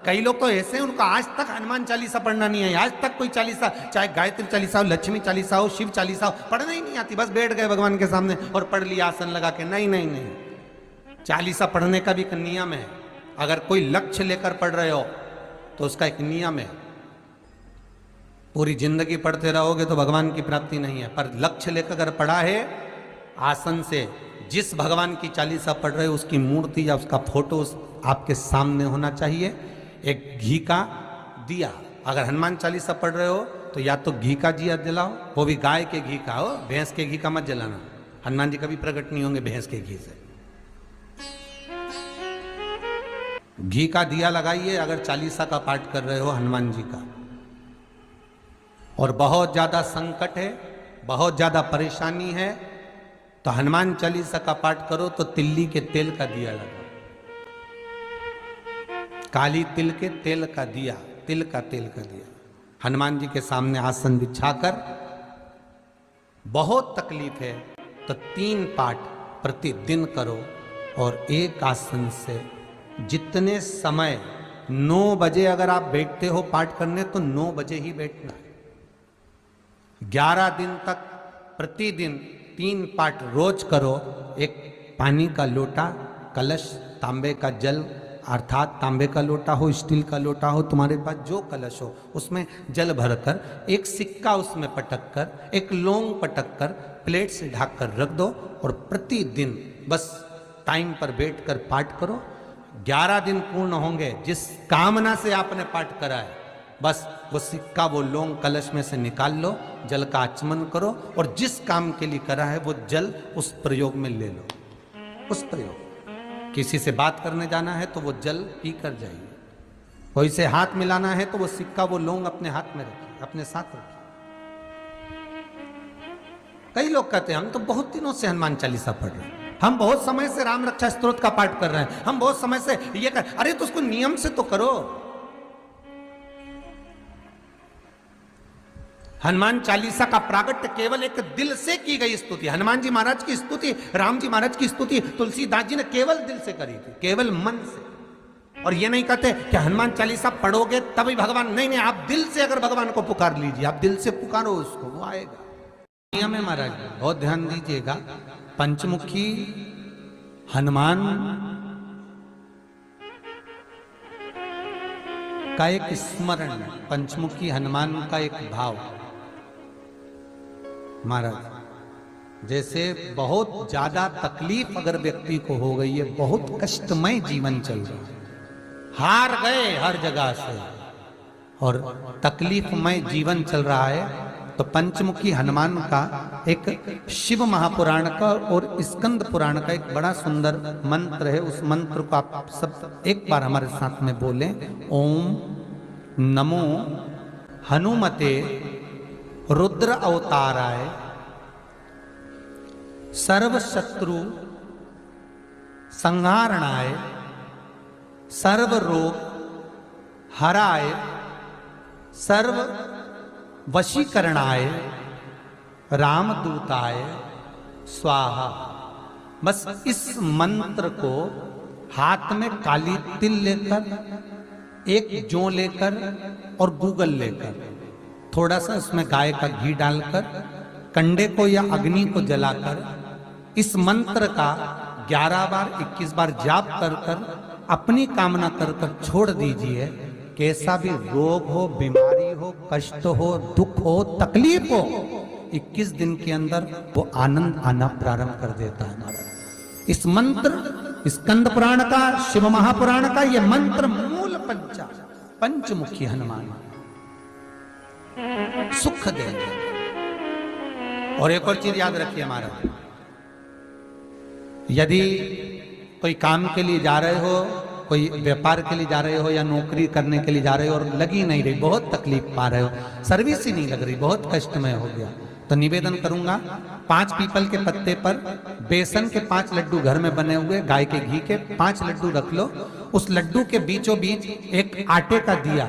कई लोग तो ऐसे हैं उनको आज तक हनुमान चालीसा पढ़ना नहीं है, आज तक कोई चालीसा, चाहे गायत्री चालीसा हो, लक्ष्मी चालीसा हो, शिव चालीसा हो, पढ़ना ही नहीं आती, बस बैठ गए भगवान के सामने और पढ़ लिया आसन लगा के। नहीं नहीं नहीं, चालीसा पढ़ने का भी एक नियम है। अगर कोई लक्ष्य लेकर पढ़ रहे हो तो उसका एक नियम है। पूरी जिंदगी पढ़ते रहोगे तो भगवान की प्राप्ति नहीं है, पर लक्ष्य लेकर अगर पढ़ा है आसन से, जिस भगवान की चालीसा पढ़ रहे हो उसकी मूर्ति या उसका फोटो आपके सामने होना चाहिए। एक घी का दिया, अगर हनुमान चालीसा पढ़ रहे हो तो या तो घी का दिया जलाओ, वो भी गाय के घी का हो, भैंस के घी का मत जलाना। हनुमान जी कभी प्रकट नहीं होंगे भैंस के घी से। घी का दिया लगाइए अगर चालीसा का पाठ कर रहे हो हनुमान जी का। और बहुत ज्यादा संकट है, बहुत ज्यादा परेशानी है तो हनुमान चालीसा का पाठ करो तो तिल्ली के तेल का दिया लगाओ, काली तिल के तेल का दिया, तिल का तेल का दिया हनुमान जी के सामने आसन बिछाकर। बहुत तकलीफ है तो 3 पाठ प्रतिदिन करो और एक आसन से जितने समय, 9 बजे अगर आप बैठते हो पाठ करने तो 9 बजे ही बैठना है। 11 दिन तक प्रतिदिन 3 पाठ रोज करो। एक पानी का लोटा, कलश, तांबे का जल अर्थात तांबे का लोटा हो, स्टील का लोटा हो, तुम्हारे पास जो कलश हो उसमें जल भरकर, एक सिक्का उसमें पटक कर, एक लौंग पटक कर प्लेट से ढक कर रख दो और प्रतिदिन बस टाइम पर बैठकर पाठ करो। 11 दिन पूर्ण होंगे, जिस कामना से आपने पाठ करा है बस वो सिक्का, वो लौंग कलश में से निकाल लो, जल का आचमन करो और जिस काम के लिए करा है वो जल उस प्रयोग में ले लो। उस प्रयोग, किसी से बात करने जाना है तो वो जल पी कर जाइए, कोई से हाथ मिलाना है तो वो सिक्का, वो लौंग अपने हाथ में रखिए, अपने साथ रखिए। कई लोग कहते हैं हम तो बहुत दिनों से हनुमान चालीसा पढ़ रहे हैं, हम बहुत समय से राम रक्षा स्तोत्र का पाठ कर रहे हैं, हम बहुत समय से ये कर। अरे तो उसको नियम से तो करो। हनुमान चालीसा का प्रागट्य केवल एक दिल से की गई स्तुति। हनुमान जी महाराज की स्तुति, राम जी महाराज की स्तुति तुलसीदास जी ने केवल दिल से करी थी, केवल मन से। और ये नहीं कहते कि हनुमान चालीसा पढ़ोगे तभी भगवान, नहीं नहीं, आप दिल से अगर भगवान को पुकार लीजिए, आप दिल से पुकारो उसको, वो आएगा। नियम है महाराज, बहुत ध्यान दीजिएगा। पंचमुखी हनुमान का एक स्मरण, पंचमुखी हनुमान का एक भाव। महाराज जैसे बहुत ज्यादा तकलीफ अगर व्यक्ति को हो गई है, बहुत कष्टमय जीवन चल रहा है, हार गए हर जगह से और तकलीफमय जीवन चल रहा है, तो पंचमुखी हनुमान का एक शिव महापुराण का और स्कंद पुराण का एक बड़ा सुंदर मंत्र है। उस मंत्र को आप सब एक बार हमारे साथ में बोलें। ओम नमो हनुमते रुद्र अवताराय सर्व शत्रु संहारणाय सर्व रोग हराय सर्व वशीकरणाय रामदूताय स्वाहा। बस इस मंत्र को हाथ में काली तिल लेकर, एक जौ लेकर और गूगल लेकर, थोड़ा सा उसमें गाय का घी डालकर, कंडे को या अग्नि को जलाकर इस मंत्र का 11 बार 21 बार जाप कर कर अपनी कामना कर कर छोड़ दीजिए। कैसा भी रोग हो, बीमारी हो, कष्ट हो, दुख हो, तकलीफ हो, 21 दिन के अंदर वो आनंद आना प्रारंभ कर देता है महाराज। इस मंत्र, स्कंद पुराण का, शिव महापुराण का ये मंत्र मूल पंचमुखी हनुमान सुख देंगे। और एक और चीज याद रखिए महाराज, यदि कोई काम के लिए जा रहे हो, कोई व्यापार के लिए जा रहे हो या नौकरी करने के लिए जा रहे हो और लगी नहीं रही, बहुत तकलीफ पा रहे हो, सर्विस ही नहीं लग रही, बहुत कष्टमय हो गया, तो निवेदन करूंगा 5 पीपल के पत्ते पर बेसन के 5 लड्डू घर में बने हुए, गाय के घी के 5 लड्डू रख लो। उस लड्डू के बीचों बीच एक आटे का दिया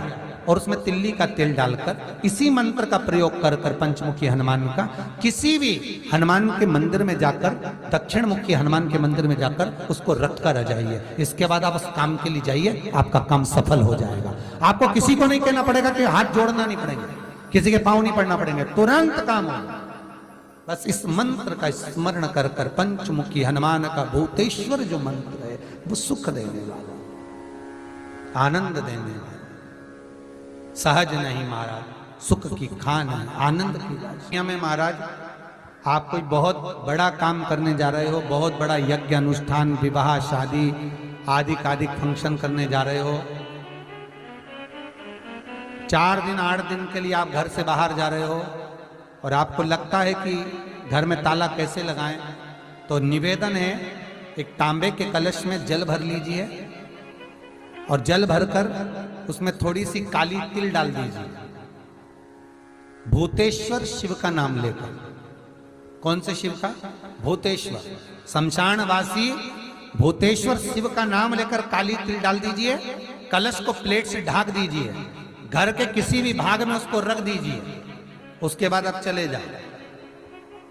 और उसमें तिल्ली का तेल डालकर इसी मंत्र का प्रयोग कर कर पंचमुखी हनुमान का किसी भी हनुमान के मंदिर में जाकर, दक्षिण मुखी हनुमान के मंदिर में जाकर उसको रख कर आ जाइए। इसके बाद आप उस काम के लिए जाइए, आपका काम सफल हो जाएगा। आपको किसी को नहीं कहना पड़ेगा कि हाथ जोड़ना नहीं पड़ेंगे, किसी के पांव नहीं पड़ना पड़ेंगे, तुरंत काम होगा। बस इस मंत्र का स्मरण कर कर, पंचमुखी हनुमान का भूतेश्वर जो मंत्र है वो सुख देने वाला, आनंद देने वाला, सहज नहीं महाराज, सुख की खान है, आनंद की राशि में। महाराज आप कोई बहुत बड़ा काम करने जा रहे हो, बहुत बड़ा यज्ञ अनुष्ठान, विवाह शादी आदि फंक्शन करने जा रहे हो, 4 दिन 8 दिन के लिए आप घर से बाहर जा रहे हो और आपको लगता है कि घर में ताला कैसे लगाएं, तो निवेदन है एक तांबे के कलश में जल भर लीजिए और जल भरकर उसमें थोड़ी सी काली तिल डाल दीजिए, भूतेश्वर शिव का नाम लेकर। कौन से शिव का? भूतेश्वर, शमशानवासी भूतेश्वर शिव का नाम लेकर काली तिल डाल दीजिए, कलश को प्लेट से ढक दीजिए, घर के किसी भी भाग में उसको रख दीजिए। उसके बाद आप चले जाए।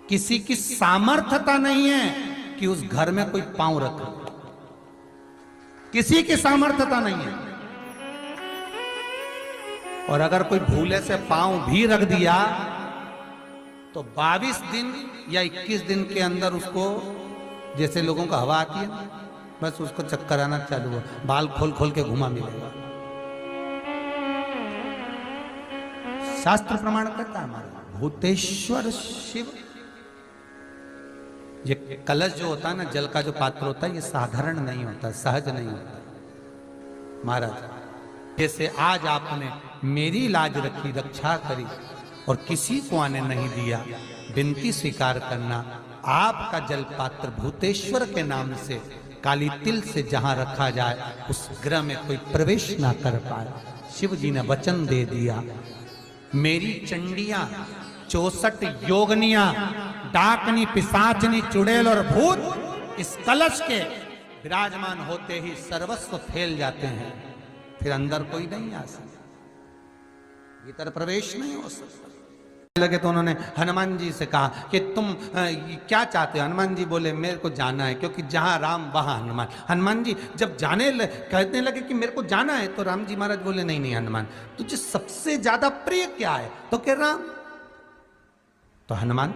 किसी की सामर्थ्यता नहीं है कि उस घर में कोई पांव रखे, किसी की सामर्थ्यता नहीं है। और अगर कोई भूले से पांव भी रख दिया तो 22 दिन या 21 दिन के अंदर उसको, जैसे लोगों को हवा आती है, बस उसको चक्कर आना चालू हो, बाल खोल खोल के घुमा मिलेगा। शास्त्र प्रमाण करता है हमारा भूतेश्वर शिव। ये कलश जो होता है ना, जल का जो पात्र होता है, ये साधारण नहीं होता, सहज नहीं होता महाराज। जैसे आज आपने मेरी लाज रखी, रक्षा करी और किसी को आने नहीं दिया, विनती स्वीकार करना। आपका जल पात्र भूतेश्वर के नाम से काली तिल से जहां रखा जाए उस ग्रह में कोई प्रवेश ना कर पाए। शिव जी ने वचन दे दिया, मेरी चंडियां 64 योगनियां, डाकनी, पिशाचनी, चुड़ैल और भूत इस कलश के विराजमान होते ही सर्वस्व फैल जाते हैं, फिर अंदर कोई नहीं आ सकता, भीतर प्रवेश नहीं हो सकता। लगे तो उन्होंने हनुमान जी से कहा कि तुम क्या चाहते हो? हनुमान जी बोले मेरे को जाना है, क्योंकि जहां राम वहां हनुमान। हनुमान जी जब कहने लगे कि मेरे को जाना है, तो राम जी महाराज बोले नहीं नहीं हनुमान, तुझे सबसे ज्यादा प्रिय क्या है? तो कह राम। तो हनुमान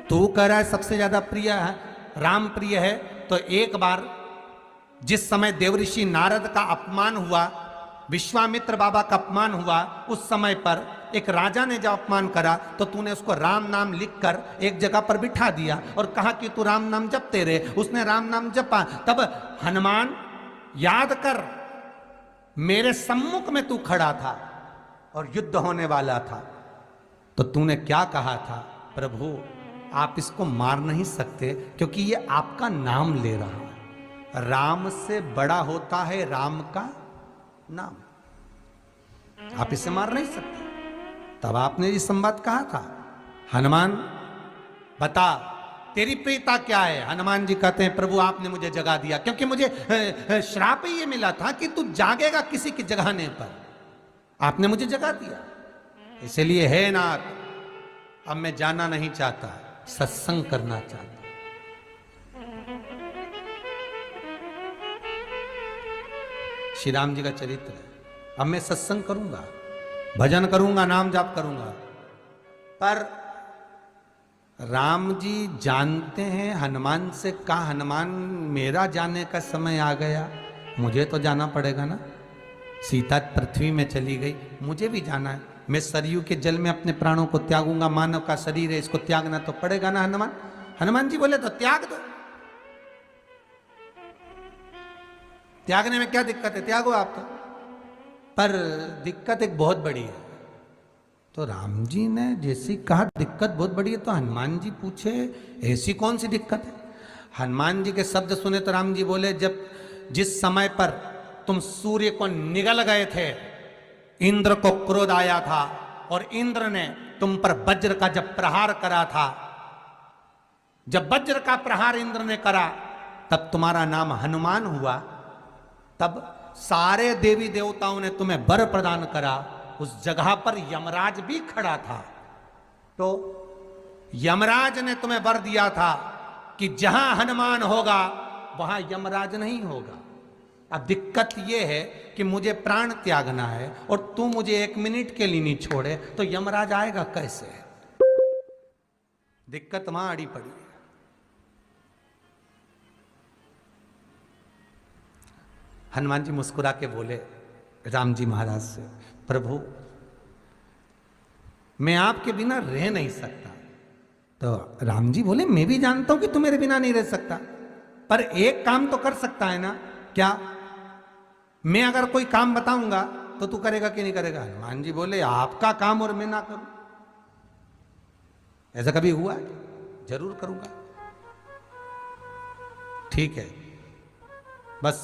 तू कह रहा है सबसे ज्यादा प्रिय है राम, प्रिय है, तो एक बार जिस समय देवऋषि नारद का अपमान हुआ, विश्वामित्र बाबा का अपमान हुआ, उस समय पर एक राजा ने जब अपमान करा तो तूने उसको राम नाम लिखकर एक जगह पर बिठा दिया और कहा कि तू राम नाम जपते रहे। उसने राम नाम जपा। तब हनुमान याद कर, मेरे सम्मुख में तू खड़ा था और युद्ध होने वाला था, तो तूने क्या कहा था? प्रभु आप इसको मार नहीं सकते क्योंकि ये आपका नाम ले रहा है। राम से बड़ा होता है राम का नाम, आप इसे मार नहीं सकते। तब आपने ये संवाद कहा था, हनुमान बता तेरी प्रियता क्या है? हनुमान जी कहते हैं प्रभु आपने मुझे जगा दिया, क्योंकि मुझे श्राप ही ये मिला था कि तू जागेगा किसी के जगाने पर, आपने मुझे जगा दिया, इसलिए है नाथ अब मैं जाना नहीं चाहता, सत्संग करना चाहता। श्री राम जी का चरित्र है। अब मैं सत्संग करूंगा, भजन करूंगा, नाम जाप करूंगा। पर राम जी जानते हैं हनुमान से कहा, हनुमान मेरा जाने का समय आ गया, मुझे तो जाना पड़ेगा ना। सीता पृथ्वी में चली गई, मुझे भी जाना है। मैं सरयू के जल में अपने प्राणों को त्यागूंगा, मानव का शरीर है, इसको त्यागना तो पड़ेगा ना हनुमान। हनुमान जी बोले तो त्याग दो, त्यागने में क्या दिक्कत है, त्यागो आप तो। पर दिक्कत एक बहुत बड़ी है। तो राम जी ने जैसी कहा दिक्कत बहुत बड़ी है, तो हनुमान जी पूछे ऐसी कौन सी दिक्कत है? हनुमान जी के शब्द सुने तो राम जी बोले, जब जिस समय पर तुम सूर्य को निगल गए थे, इंद्र को क्रोध आया था और इंद्र ने तुम पर वज्र का जब प्रहार करा था, जब वज्र का प्रहार इंद्र ने करा तब तुम्हारा नाम हनुमान हुआ। तब सारे देवी देवताओं ने तुम्हें वर प्रदान करा। उस जगह पर यमराज भी खड़ा था, तो यमराज ने तुम्हें वर दिया था कि जहां हनुमान होगा वहां यमराज नहीं होगा। अब दिक्कत यह है कि मुझे प्राण त्यागना है और तू मुझे 1 मिनट के लिए नहीं छोड़े तो यमराज आएगा कैसे? दिक्कत वहां अड़ी पड़ी है। हनुमान जी मुस्कुरा के बोले राम जी महाराज से, प्रभु मैं आपके बिना रह नहीं सकता। तो राम जी बोले, मैं भी जानता हूं कि तू मेरे बिना नहीं रह सकता, पर एक काम तो कर सकता है ना। क्या? मैं अगर कोई काम बताऊंगा तो तू करेगा कि नहीं करेगा? हनुमान जी बोले, आपका काम और मैं ना करूं, ऐसा कभी हुआ है? जरूर करूंगा। ठीक है। बस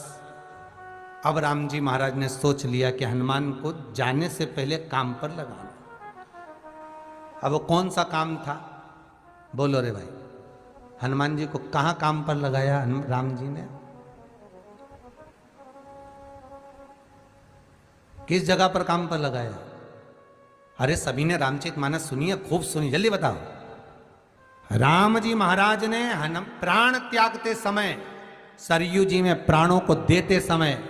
अब राम जी महाराज ने सोच लिया कि हनुमान को जाने से पहले काम पर लगाना। अब वो कौन सा काम था? बोलो रे भाई। हनुमान जी को कहां काम पर लगाया राम जी ने? किस जगह पर काम पर लगाया? अरे सभी ने रामचरितमानस सुनी है, खूब सुनी, जल्दी बताओ। राम जी महाराज ने प्राण त्यागते समय, सरयू जी में प्राणों को देते समय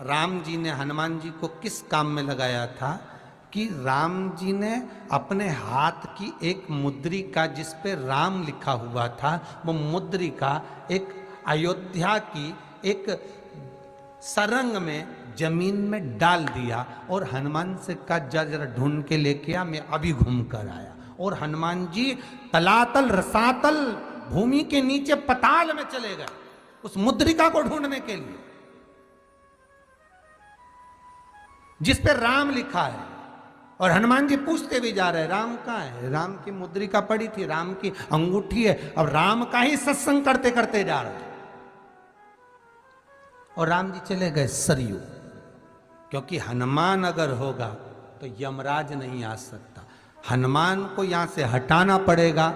राम जी ने हनुमान जी को किस काम में लगाया था कि राम जी ने अपने हाथ की एक मुद्रिका जिस पे राम लिखा हुआ था, वो मुद्रिका एक अयोध्या की एक सरंग में जमीन में डाल दिया और हनुमान से कहा जरा ढूंढ के लेके आ, मैं अभी घूम कर आया। और हनुमान जी तलातल रसातल भूमि के नीचे पताल में चले गए उस मुद्रिका को ढूंढने के लिए जिस पे राम लिखा है। और हनुमान जी पूछते भी जा रहे, राम कहाँ है? राम की मुद्रिका पड़ी थी, राम की अंगूठी है। अब राम का ही सत्संग करते करते जा रहे और राम जी चले गए सरयू, क्योंकि हनुमान अगर होगा तो यमराज नहीं आ सकता। हनुमान को यहां से हटाना पड़ेगा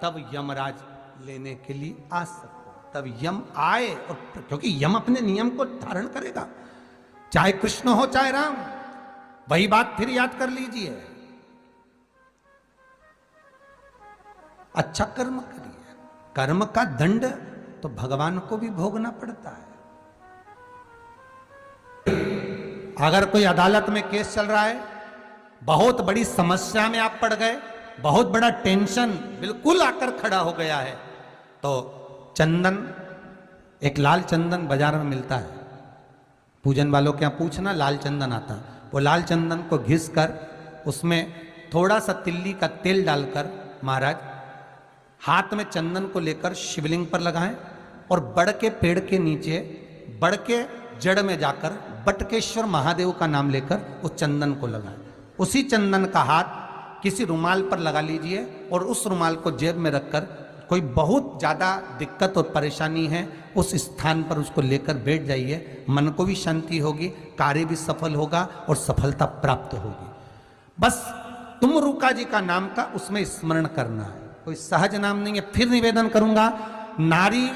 तब यमराज लेने के लिए आ सकता, तब यम आए। और क्योंकि यम अपने नियम को धारण करेगा, चाहे कृष्ण हो चाहे राम। वही बात फिर याद कर लीजिए, अच्छा कर्म करिए, कर्म का दंड तो भगवान को भी भोगना पड़ता है। अगर कोई अदालत में केस चल रहा है, बहुत बड़ी समस्या में आप पड़ गए, बहुत बड़ा टेंशन बिल्कुल आकर खड़ा हो गया है, तो चंदन, एक लाल चंदन बाजार में मिलता है, पूजन वालों के यहाँ पूछना, लाल चंदन आता। वो लाल चंदन को घिस कर उसमें थोड़ा सा तिल्ली का तेल डालकर महाराज हाथ में चंदन को लेकर शिवलिंग पर लगाएं और बड़ के पेड़ के नीचे, बड़ के जड़ में जाकर बटकेश्वर महादेव का नाम लेकर उस चंदन को लगाएं। उसी चंदन का हाथ किसी रुमाल पर लगा लीजिए और उस रुमाल को जेब में रखकर कोई बहुत ज़्यादा दिक्कत और परेशानी है उस स्थान पर उसको लेकर बैठ जाइए। मन को भी शांति होगी, कार्य भी सफल होगा और सफलता प्राप्त होगी। बस तुमरुका जी का नाम का उसमें स्मरण करना है, कोई सहज नाम नहीं है। फिर निवेदन करूंगा, नारी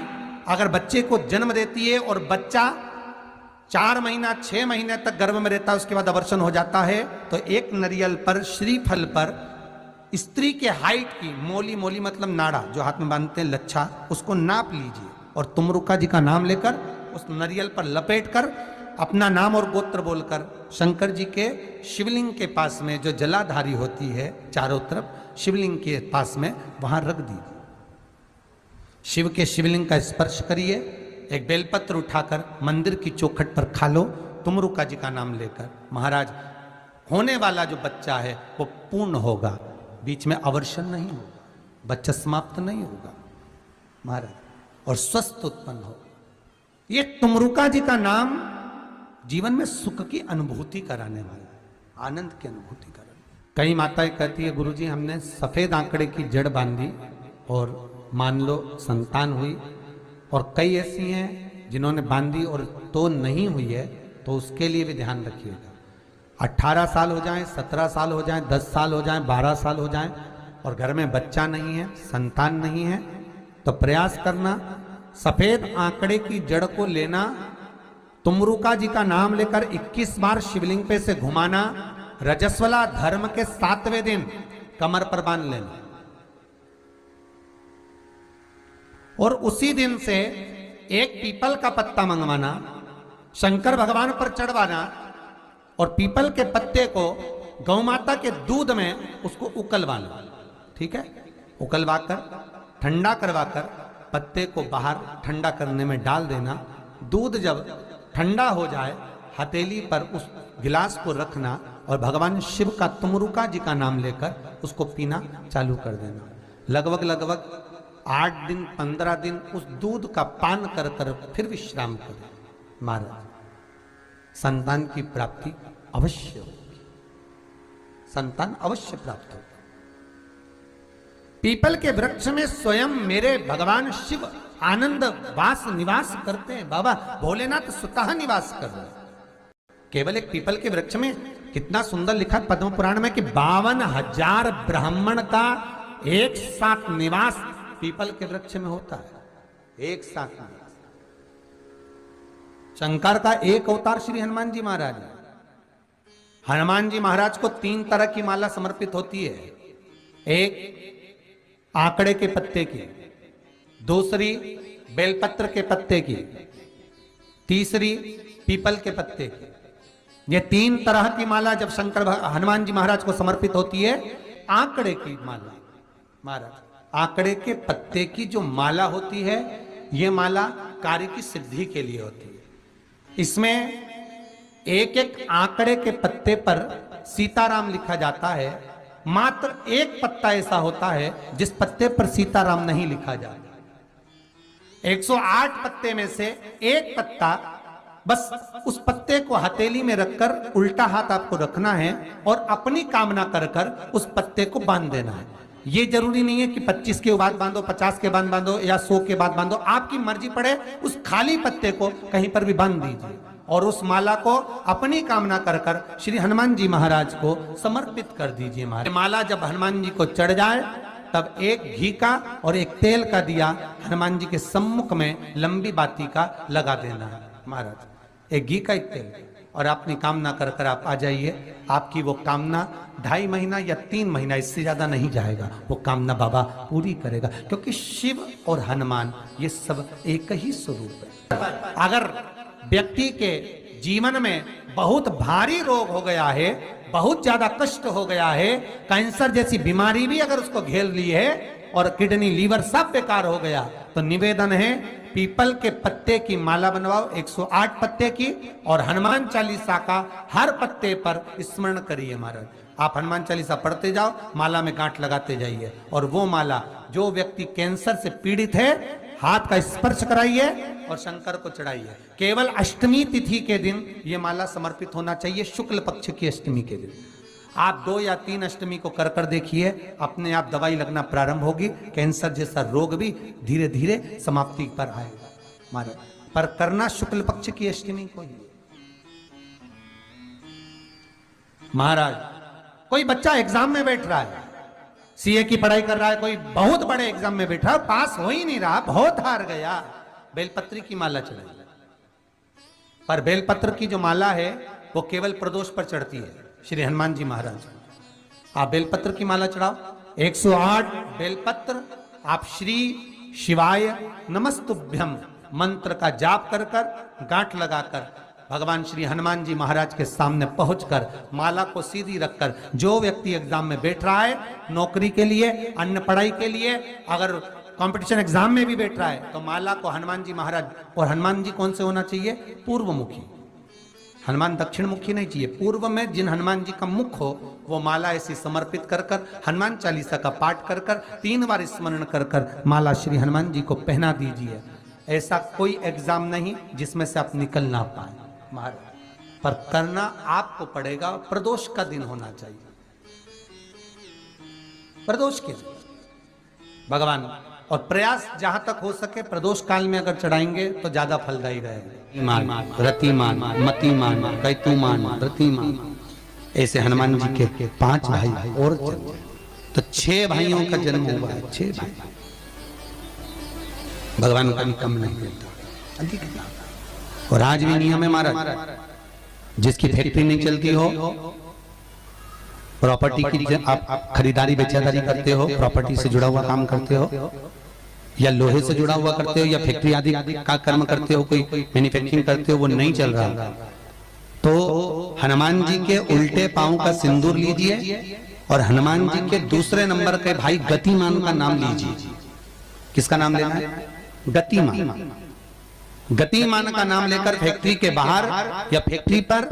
अगर बच्चे को जन्म देती है और बच्चा 4 महीना 6 महीने तक गर्भ में रहता है, उसके बाद अवर्षण हो जाता है, तो एक नरियल पर, श्रीफल पर स्त्री के हाइट की, मोली, मोली मतलब नाड़ा जो हाथ में बांधते हैं, लच्छा, उसको नाप लीजिए और तुमरुका जी का नाम लेकर उस नरियल पर लपेट कर अपना नाम और गोत्र बोलकर शंकर जी के शिवलिंग के पास में जो जलाधारी होती है चारों तरफ शिवलिंग के पास में, वहां रख दीजिए। शिव के शिवलिंग का स्पर्श करिए, एक बेलपत्र उठाकर मंदिर की चौखट पर खा लो तुमरुका जी का नाम लेकर। महाराज होने वाला जो बच्चा है वो पूर्ण होगा, बीच में अवर्षण नहीं होगा, बच्चा समाप्त नहीं होगा महाराज, और स्वस्थ उत्पन्न हो। ये तुमरुका जी का नाम जीवन में सुख की अनुभूति कराने वाला है, आनंद की अनुभूति कराने। कई माताएं कहती है, गुरुजी हमने सफेद आंकड़े की जड़ बांधी और मान लो संतान हुई, और कई ऐसी हैं जिन्होंने बांधी और तो नहीं हुई है, तो उसके लिए भी ध्यान रखिएगा। 18 साल हो जाएं, 17 साल हो जाएं, 10 साल हो जाएं, 12 साल हो जाएं और घर में बच्चा नहीं है, संतान नहीं है, तो प्रयास करना सफेद आंकड़े की जड़ को लेना, तुमरुका जी का नाम लेकर 21 बार शिवलिंग पे से घुमाना, रजस्वला धर्म के 7वें दिन कमर पर बांध लेना और उसी दिन से एक पीपल का पत्ता मंगवाना, शंकर भगवान पर चढ़वाना और पीपल के पत्ते को गौ माता के दूध में उसको उकलवाना, ठीक है। उकलवा कर ठंडा करवा कर पत्ते को बाहर ठंडा करने में डाल देना। दूध जब ठंडा हो जाए हथेली पर उस गिलास को रखना और भगवान शिव का तुमरुका जी का नाम लेकर उसको पीना चालू कर देना। लगभग 8 दिन 15 दिन उस दूध का पान कर कर फिर विश्राम करें। महाराज संतान की प्राप्ति अवश्य होगी, संतान अवश्य प्राप्त होगी। पीपल के वृक्ष में स्वयं मेरे भगवान शिव आनंद वास निवास करते हैं। बाबा भोलेनाथ स्वतः निवास कर रहे हैं। केवल एक पीपल के वृक्ष में कितना सुंदर लिखा पद्म पुराण में कि 52,000 ब्राह्मण का एक साथ निवास पीपल के वृक्ष में होता है। एक साथ निवास। शंकर का एक अवतार श्री हनुमान जी महाराज है। हनुमान जी महाराज को 3 तरह की माला समर्पित होती है। एक आंकड़े के पत्ते की, दूसरी बेलपत्र के पत्ते की, तीसरी पीपल के पत्ते की। ये 3 तरह की माला जब शंकर हनुमान जी महाराज को समर्पित होती है। आंकड़े की माला महाराज, आंकड़े के पत्ते की जो माला होती है ये माला कार्य की सिद्धि के लिए होती है। इसमें एक एक आंकड़े के पत्ते पर सीताराम लिखा जाता है। मात्र एक पत्ता ऐसा होता है जिस पत्ते पर सीताराम नहीं लिखा जाता। 108 पत्ते में से एक पत्ता, बस उस पत्ते को हथेली में रखकर उल्टा हाथ आपको रखना है और अपनी कामना कर कर उस पत्ते को बांध देना है। ये जरूरी नहीं है कि 25 के बाद बांधो, 50 के बाद बांधो या 100 के बाद बांधो, आपकी मर्जी पड़े। उस खाली पत्ते को कहीं पर भी बांध दीजिए और उस माला को अपनी कामना कर कर श्री हनुमान जी महाराज को समर्पित कर दीजिए। माला जब हनुमान जी को चढ़ जाए तब एक घी का और एक तेल का दिया हनुमान जी के सम्मुख में लंबी बाती का लगा देना है महाराज। एक घी का एक तेल, और अपनी कामना कर कर आप आ जाइए। आपकी वो कामना 2.5 महीना या 3 महीना, इससे ज्यादा नहीं जाएगा, वो कामना बाबा पूरी करेगा। क्योंकि शिव और हनुमान ये सब एक ही स्वरूप है। अगर व्यक्ति के जीवन में बहुत भारी रोग हो गया है, बहुत ज्यादा कष्ट हो गया है, कैंसर जैसी बीमारी भी अगर उसको घेर ली है और किडनी लीवर सब बेकार हो गया, तो निवेदन है पीपल के पत्ते की माला बनवाओ 108 पत्ते की, और हनुमान चालीसा का हर पत्ते पर स्मरण करिए महाराज। आप हनुमान चालीसा पढ़ते जाओ, माला में गांठ लगाते जाइए, और वो माला जो व्यक्ति कैंसर से पीड़ित है हाथ का स्पर्श कराइए और शंकर को चढ़ाइए। केवल अष्टमी तिथि के दिन ये माला समर्पित होना चाहिए, शुक्ल पक्ष की अष्टमी के दिन। आप 2 या 3 अष्टमी को कर कर देखिए, अपने आप दवाई लगना प्रारंभ होगी। कैंसर जैसा रोग भी धीरे धीरे समाप्ति पर आएगा महाराज। पर करना शुक्ल पक्ष की अष्टमी को ही महाराज। कोई बच्चा एग्जाम में बैठ रहा है, सीए की पढ़ाई कर रहा है, कोई बहुत बड़े एग्जाम में बैठा, पास हो ही नहीं रहा, बहुत हार गया, बेलपत्री की माला चढ़ाई। पर बेलपत्र की जो माला है वो केवल प्रदोष पर चढ़ती है श्री हनुमान जी महाराज। आप बेलपत्र की माला चढ़ाओ, 108 बेलपत्र आप श्री शिवाय नमस्तुभ्यम मंत्र का जाप कर कर गांठ लगाकर भगवान श्री हनुमान जी महाराज के सामने पहुंचकर माला को सीधी रखकर, जो व्यक्ति एग्जाम में बैठ रहा है, नौकरी के लिए, अन्य पढ़ाई के लिए, अगर कंपटीशन एग्जाम में भी बैठ रहा है, तो माला को हनुमान जी महाराज, और हनुमान जी कौन से होना चाहिए? पूर्वमुखी। हनुमान दक्षिण मुखी नहीं चाहिए, पूर्व में जिन हनुमान जी का मुख हो वो माला ऐसी समर्पित कर कर हनुमान चालीसा का पाठ कर कर 3 बार स्मरण कर कर माला श्री हनुमान जी को पहना दीजिए। ऐसा कोई एग्जाम नहीं जिसमें से आप निकल ना पाए महाराज, पर करना आपको पड़ेगा। प्रदोष का दिन होना चाहिए, प्रदोष के दिन भगवान, और प्रयास जहां तक हो सके प्रदोष काल में अगर चढ़ाएंगे तो ज्यादा फलदायी रहेगा। रतिमान, मतिमान, कैतुमान, रतिमान, ऐसे हनुमान जी के 5 भाई और तो 6 भाइयों का जन्म हुआ है। 6 भाई भगवान का भी कम नहीं देता, अधिक ना। और आज भी नियम है महाराज, जिसकी फैक्ट्री नहीं चलती हो, प्रॉपर्टी की आप खरीदारी बेचादारी करते हो, प्रॉपर्टी से जुड़ा हुआ काम करते हो, या लोहे से जुड़ा हुआ करते हो या फैक्ट्री आदि का कर्म करते हो, कोई मैन्युफैक्चरिंग करते हो, वो नहीं चल रहा, तो हनुमान जी के उल्टे पांव का सिंदूर लीजिए और हनुमान जी के दूसरे नंबर के भाई गतिमान का नाम लीजिए। किसका नाम लेना है? गतिमान। गतिमान का नाम लेकर फैक्ट्री के बाहर या फैक्ट्री पर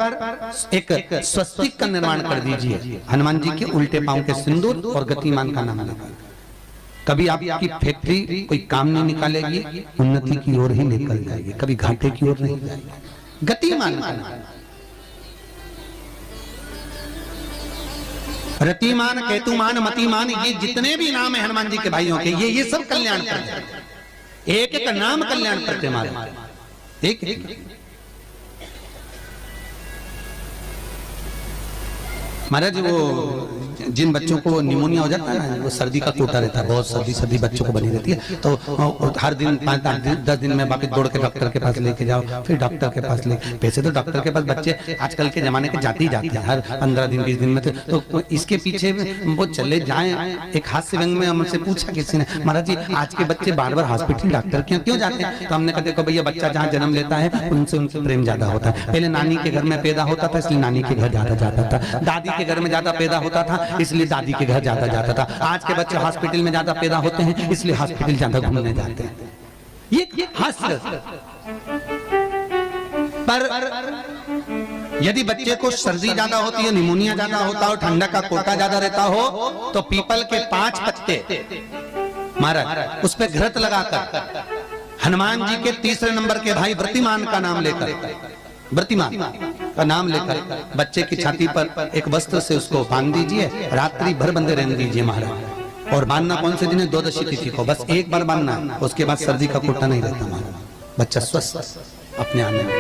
एक स्वस्तिक का निर्माण कर दीजिए, हनुमान जी के उल्टे पांव के सिंदूर और गतिमान का नाम लेकर। कभी आपकी फैक्ट्री कोई काम नहीं निकालेगी, उन्नति की ओर ही निकल जाएगी, कभी घाटे की ओर नहीं जाएगी। गतिमान का नाम, रतिमान, केतुमान, मतिमान, ये जितने भी नाम है हनुमान जी के भाइयों के, ये सब कल्याण करते हैं। एक एक नाम कल्याण करते हमारे, एक एक। महाराज वो जिन बच्चों को निमोनिया हो जाता है ना, वो सर्दी का कोटा रहता है, बहुत सर्दी बच्चों को बनी रहती है, तो हर दिन 5-10 दिन में वापस दौड़ के डॉक्टर के पास लेके जाओ, फिर डॉक्टर के पास ले। वैसे तो डॉक्टर के पास बच्चे आजकल के जमाने के जाते ही जाते हैं, हर 15 दिन 20 दिन में। तो इसके पीछे वो चले जाएं। एक हास्य व्यंग में हमसे पूछा किसी ने, महाराज जी आज के बच्चे बार बार हॉस्पिटल डॉक्टर क्यों जाते हैं? तो हमने कहा देखो भैया, बच्चा जहाँ जन्म लेता है उनसे प्रेम ज्यादा होता है। पहले नानी के घर में पैदा होता था, इसलिए नानी के घर ज्यादा जाता था। दादी के घर में ज्यादा पैदा होता था, इसलिए दादी के घर ज्यादा जाता था। आज के बच्चे हॉस्पिटल में ज्यादा पैदा होते हैं, इसलिए हॉस्पिटल ज्यादा घूमने जाते हैं। ये हास्य। पर यदि बच्चे को सर्दी ज्यादा होती है, निमोनिया ज्यादा होता हो, ठंडा का कोटा ज्यादा रहता हो, तो पीपल के 5 पत्ते महाराज उस पर घृत लगाकर हनुमान जी के तीसरे नंबर के भाई व्रतिमान का नाम लेकर, व्रतिमान का नाम लेकर बच्चे की छाती पर एक वस्त्र से उसको बांध दीजिए, रात्रि भर बंधे रहने दीजिए महाराज। और बांधना कौन से दिन है? 12 तिथि को, बस एक बार बांधना, उसके बाद सर्दी का कोटा नहीं रहता महाराज, बच्चा स्वस्थ अपने आने में।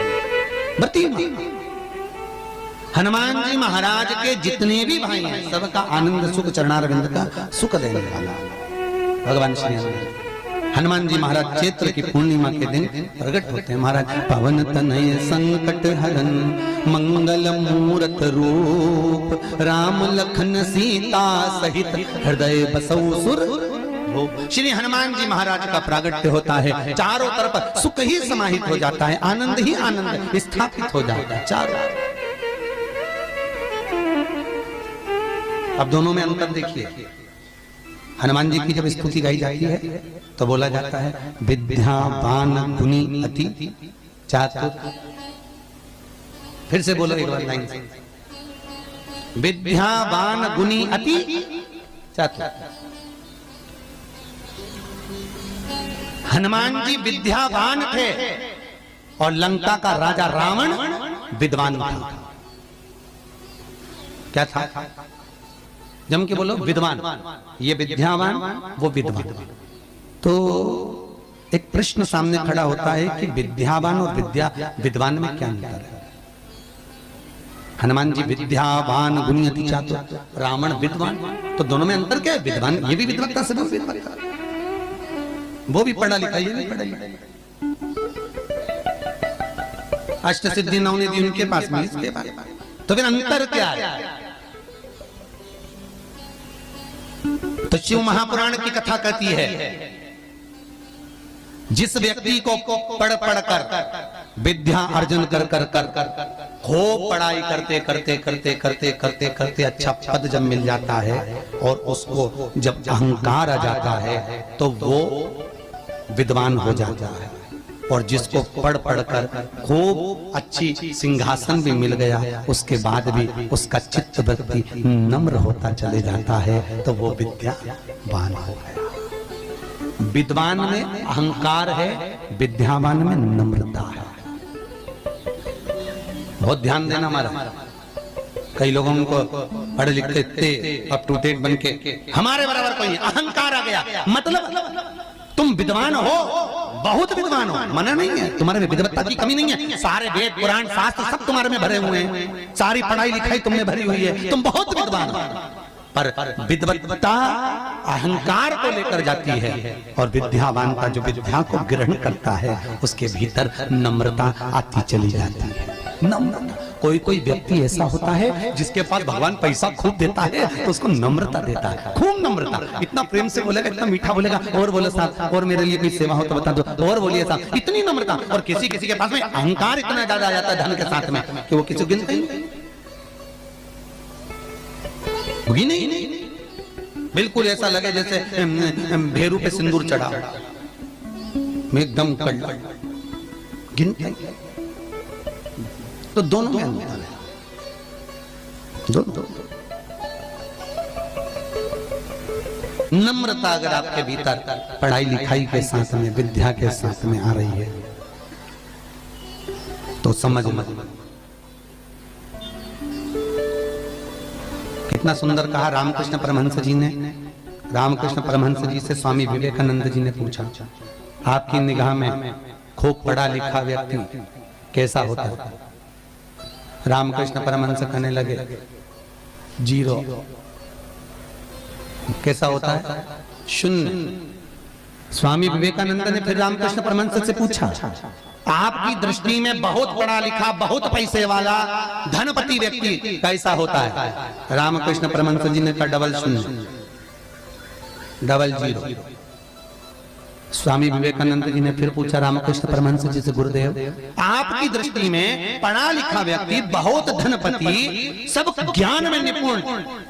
व्रतिमान हनुमान जी महाराज के जितने भी भाई हैं, सबका आनंद सुख चरणारविंद का सुख देने वाला भगवान श्री हनुमान जी महाराज चैत्र की पूर्णिमा के दिन प्रकट होते हैं। महाराज पवन तनय संकट हरन मंगल मूरत रूप, राम लखन सीता सहित हृदय बसौ सुर। श्री हनुमान जी महाराज का प्रागट्य होता है, चारों तरफ सुख ही समाहित हो जाता है, आनंद ही आनंद स्थापित हो जाता है चारों। अब दोनों में अंतर देखिए। हनुमान जी की जब स्तुति गाई जाती है तो बोला जाता है विद्यावान गुणी अति चातुर। फिर से बोलो एक बार लाइन से, विद्यावान गुणी अति चातुर। हनुमान जी विद्यावान थे और लंका का राजा रावण विद्वान था। क्या था? जम के बोलो विद्वान। ये विद्यावान, वो विद्वान। तो एक प्रश्न सामने खड़ा होता है कि विद्यावान और विद्वान में क्या अंतर है? हनुमान जी विद्यावान गुणी अति चातुर, रावण विद्वान, तो दोनों में अंतर क्या है? विद्वान ये भी विद्वत्ता से विद्वत्ता, वो भी पढ़ा लिखा, ये भी पढ़ा लिखा। अष्ट सिद्धि नवनिधि उनके पास में, इसके पास। तो फिर अंतर क्या है? तो शिव महापुराण की कथा कहती है, जिस व्यक्ति को पढ़ कर विद्या अर्जन कर खूब पढ़ाई करते करते करते करते करते करते अच्छा पद जब मिल जाता है और उसको जब अहंकार आ जाता है तो वो विद्वान हो जाता है। और जिसको पढ़ कर खूब अच्छी सिंहासन भी मिल गया, उसके बाद भी उसका चित्त वृत्ति नम्र होता चले जाता है, तो वो विद्यावान हो गया। विद्वान में अहंकार है, विद्यावान में नम्रता है। बहुत ध्यान देना हमारा। कई लोगों को पढ़े लिखे थे अप टू डेट बन के हमारे बराबर कोई अहंकार आ गया, मतलब तुम विद्वान हो, बहुत विद्वान हो, मना नहीं है, तुम्हारे में विद्वत्ता की कमी नहीं है, सारे वेद पुराण शास्त्र सब तुम्हारे में भरे हुए हैं, सारी पढ़ाई लिखाई तुमने भरी हुई है, तुम बहुत विद्वान हो। पर विद्वत्ता अहंकार को लेकर जाती है और विद्यावान का जो विद्या को ग्रहण करता है उसके भीतर नम्रता आती चली जाती है। नम्रता, कोई कोई व्यक्ति ऐसा होता है जिसके पास भगवान पैसा खूब देता है तो उसको नम्रता देता है, खूब नम्रता, इतना प्रेम से बोलेगा, इतना मीठा बोलेगा, और बोलो साहब और मेरे लिए कोई सेवा हो तो बता दो, और बोलिए साहब, इतनी नम्रता। और किसी किसी के पास में अहंकार इतना ज्यादा आ जाता है धन के साथ में कि वो किसी को गिनते ही नहीं, बिल्कुल ऐसा लगे जैसे भेरू पे सिंदूर चढ़ा, एकदम कड़ गिनते। तो दोनों में अंतर है, दोनों। नम्रता अगर आपके भीतर पढ़ाई लिखाई के साथ में, विद्या के साथ में आ रही है तो समझ मत। कितना सुंदर कहा रामकृष्ण परमहंस जी ने। रामकृष्ण परमहंस जी से स्वामी विवेकानंद जी ने पूछा, आपकी निगाह में खूब पढ़ा लिखा व्यक्ति कैसा होता है? रामकृष्ण परमहंस कहने लगे, जीरो। कैसा होता है? शून्य। स्वामी विवेकानंद ने फिर रामकृष्ण परमहंस से पूछा, आपकी दृष्टि में बहुत पढ़ा लिखा, बहुत पैसे वाला धनपति व्यक्ति कैसा होता है? रामकृष्ण परमहंस जी ने कहा, डबल शून्य, डबल जीरो। स्वामी विवेकानंद जी ने फिर पूछा रामकृष्ण परमहंस जी से, गुरुदेव आपकी दृष्टि में पढ़ा लिखा व्यक्ति, बहुत धनपति, सब ज्ञान में निपुण,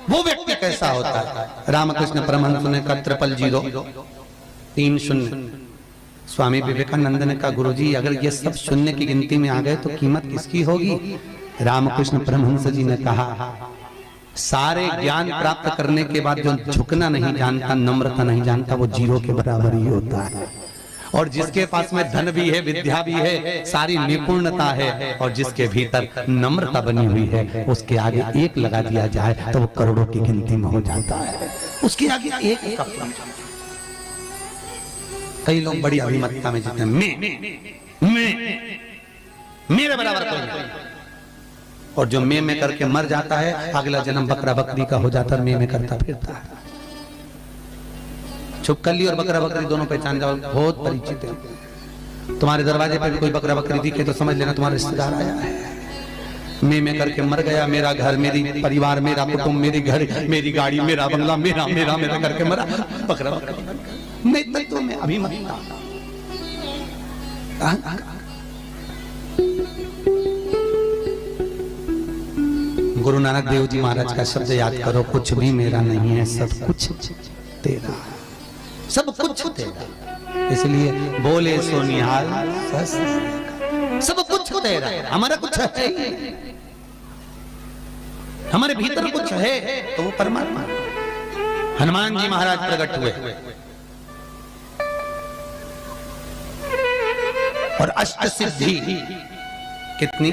वो व्यक्ति कैसा होता है? रामकृष्ण परमहंस ने कहा, ट्रिपल जीरो, 3 शून्य। स्वामी विवेकानंद ने कहा, गुरुजी अगर ये सब शून्य की गिनती में आ गए तो कीमत किसकी होगी? रामकृष्ण परमहंस जी ने कहा, सारे ज्ञान प्राप्त करने के बाद जो झुकना नहीं जानता, नम्रता नहीं जानता, वो जीरो के बराबर ही होता है। और जिसके पास में धन भी है, विद्या भी है, सारी निपुणता है, और जिसके भीतर नम्रता बनी हुई है, उसके आगे एक लगा दिया जाए तो वो करोड़ों की गिनती में हो जाता है। उसके आगे एक का। कई लोग बड़ी अभिमतता में जीते, मैं मेरे बराबर कोई नहीं। और जो मैं करके मर जाता है, अगला जन्म बकरा बकरी का हो जाता है, मैं करता फिरता है। छुपकली और बकरा बकरी दोनों पहचान जाओ, बहुत परिचित है। तुम्हारे दरवाजे पर भी कोई बकरा बकरी दिखे तो समझ लेना तुम्हारा रिश्तेदार आया है। मैं करके मर गया, मेरा घर, मेरी परिवार, मेरा कुटुंब, मेरी घर, मेरी गाड़ी, मेरा बंगला, मेरा मेरा मेरा करके मरा, बकरा बकरी। मैं तत्व में अभिमतता। गुरु नानक देव जी महाराज का शब्द याद करो, कुछ भी मेरा नहीं है, सब कुछ तेरा, सब कुछ तेरा। इसलिए बोले सो निहाल, सब कुछ तेरा, हमारा कुछ है, हमारे भीतर कुछ है तो वो परमात्मा। हनुमान जी महाराज प्रकट हुए और अष्ट सिद्धि, कितनी?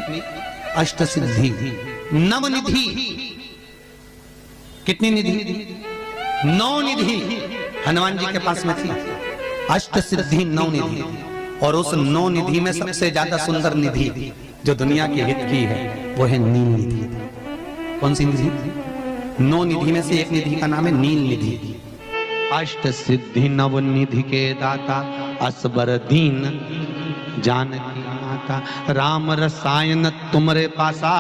अष्ट सिद्धि, नवनिधि। कितनी निधि? 9 निधि हनुमान जी के पास में थी। अष्ट सिद्धि 9 निधि, और उस 9 निधि में सबसे ज्यादा सुंदर निधि जो दुनिया के हित की है वो है नील निधि। कौन सी निधि? 9 निधि में से एक निधि का नाम है नील निधि। अष्ट सिद्धि नव निधि के दाता, असबर दीन जानकी माता, राम रसायन तुम्हारे पासा,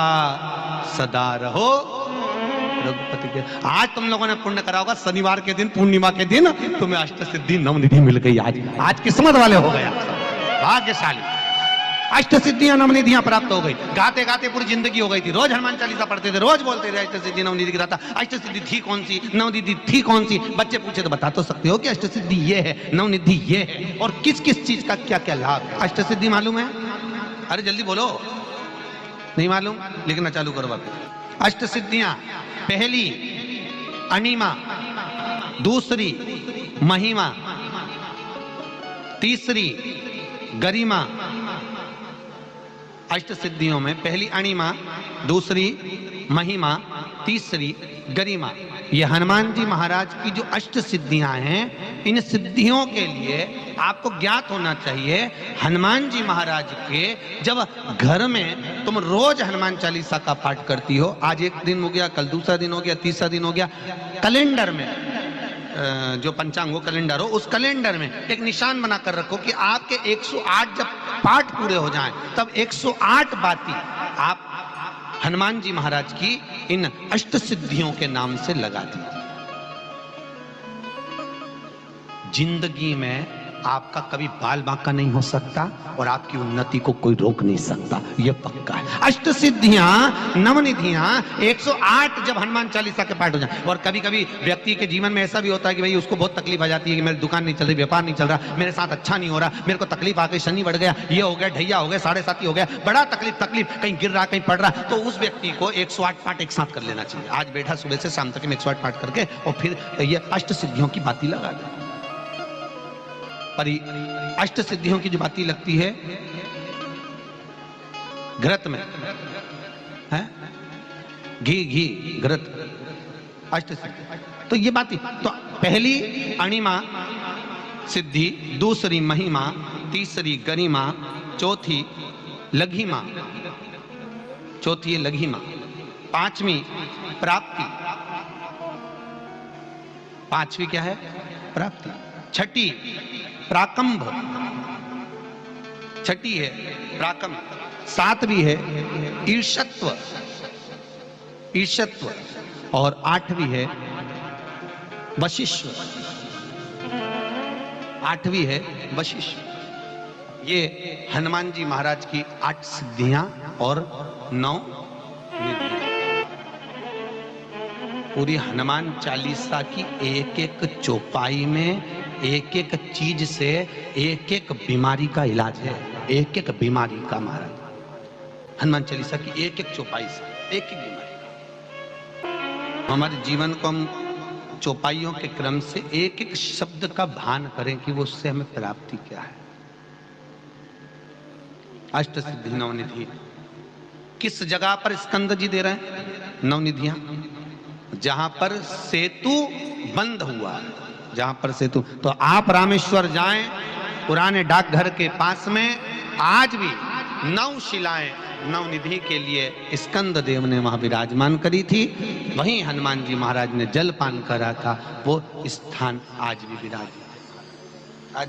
सदा रहो रघुपति के। आज तुम लोगों ने पुण्य करा होगा, शनिवार के दिन, पूर्णिमा के दिन तुम्हें अष्ट सिद्धि नवनिधि मिल गई। आज किस्मत वाले हो गया, भाग्यशाली। अष्ट सिद्धियां नवनिधियां प्राप्त हो गई। गाते गाते पूरी जिंदगी हो गई थी, रोज हनुमान चालीसा पढ़ते थे, रोज बोलते थे अष्ट सिद्धि नवनिधि गिराता। अष्ट सिद्धि थी कौन सी, नवनिधि थी कौन सी? बच्चे पूछे तो बता तो सकते हो कि अष्ट सिद्धि ये है, नवनिधि ये है, और किस किस चीज का क्या क्या लाभ है। अष्ट सिद्धि मालूम है? अरे जल्दी बोलो, नहीं मालूम? लिखना चालू करो बाकी। अष्ट सिद्धियां, पहली अणिमा, दूसरी महिमा, तीसरी गरिमा। अष्ट सिद्धियों में पहली अणिमा, दूसरी महिमा, तीसरी गरिमा। ये हनुमान जी महाराज की जो अष्ट सिद्धियां हैं, इन सिद्धियों के लिए आपको ज्ञात होना चाहिए, हनुमान जी महाराज के जब घर में तुम रोज हनुमान चालीसा का पाठ करती हो, आज एक दिन हो गया, कल दूसरा दिन हो गया, तीसरा दिन हो गया, कैलेंडर में जो पंचांग कैलेंडर हो, उस कैलेंडर में एक निशान बनाकर रखो कि आपके 108 जब पाठ पूरे हो जाएं, तब 108 बाती आप हनुमान जी महाराज की इन अष्ट सिद्धियों के नाम से लगा दी। जिंदगी में आपका कभी बाल बांका नहीं हो सकता और आपकी उन्नति को कोई रोक नहीं सकता, यह पक्का है। अष्ट सिद्धियां, नवनिधियां, 108 जब हनुमान चालीसा के पाठ हो जाए। और कभी कभी व्यक्ति के जीवन में ऐसा भी होता है कि भाई उसको बहुत तकलीफ आ जाती है कि मेरी दुकान नहीं चल रही, व्यापार नहीं चल रहा, मेरे साथ अच्छा नहीं हो रहा, मेरे को तकलीफ आ गई, शनि बढ़ गया, ये हो गया, ढैया हो गया, 7.5 हो गया, बड़ा तकलीफ, कहीं गिर रहा, कहीं पड़ रहा, तो उस व्यक्ति को 108 पाठ एक साथ कर लेना चाहिए। आज बैठा सुबह से शाम तक 108 पाठ करके और फिर ये अष्ट सिद्धियों की बाती लगा दे। पर अष्ट सिद्धियों की जो बाती लगती है घृत में है, घी घृत, अष्ट सिद्धि, तो ये बाती, तो पहली अणिमा सिद्धि, दूसरी महिमा, तीसरी गरिमा, चौथी लघिमा, चौथी लघिमा, पांचवी प्राप्ति, पांचवी क्या है? प्राप्ति। छठी प्राकंभ, छठी है प्राकंभ। सातवीं है ईर्षत्व, ईर्षत्व, और आठवीं है वशिष्व, आठवीं है वशिष्व। ये हनुमान जी महाराज की 8 सिद्धियां और 9 निधियां। पूरी हनुमान चालीसा की एक एक चौपाई में एक एक चीज से एक एक बीमारी का इलाज है, एक एक बीमारी का। महाराज हनुमान चालीसा की एक एक चौपाई से एक एक बीमारी का। हमारे जीवन को हम चौपाइयों के क्रम से एक एक शब्द का भान करें कि वो उससे हमें प्राप्ति क्या है। अष्ट सिद्धि नवनिधि किस जगह पर स्कंद जी दे रहे हैं? नवनिधियां जहां पर सेतु बंद हुआ, जहां पर सेतु, तो आप रामेश्वर जाएं, पुराने डाकघर के पास में आज भी 9 शिलाएं नवनिधि के लिए स्कंद देव ने वहां विराजमान करी थी। वहीं हनुमान जी महाराज ने जलपान करा था, वो स्थान आज भी विराजमान है। आज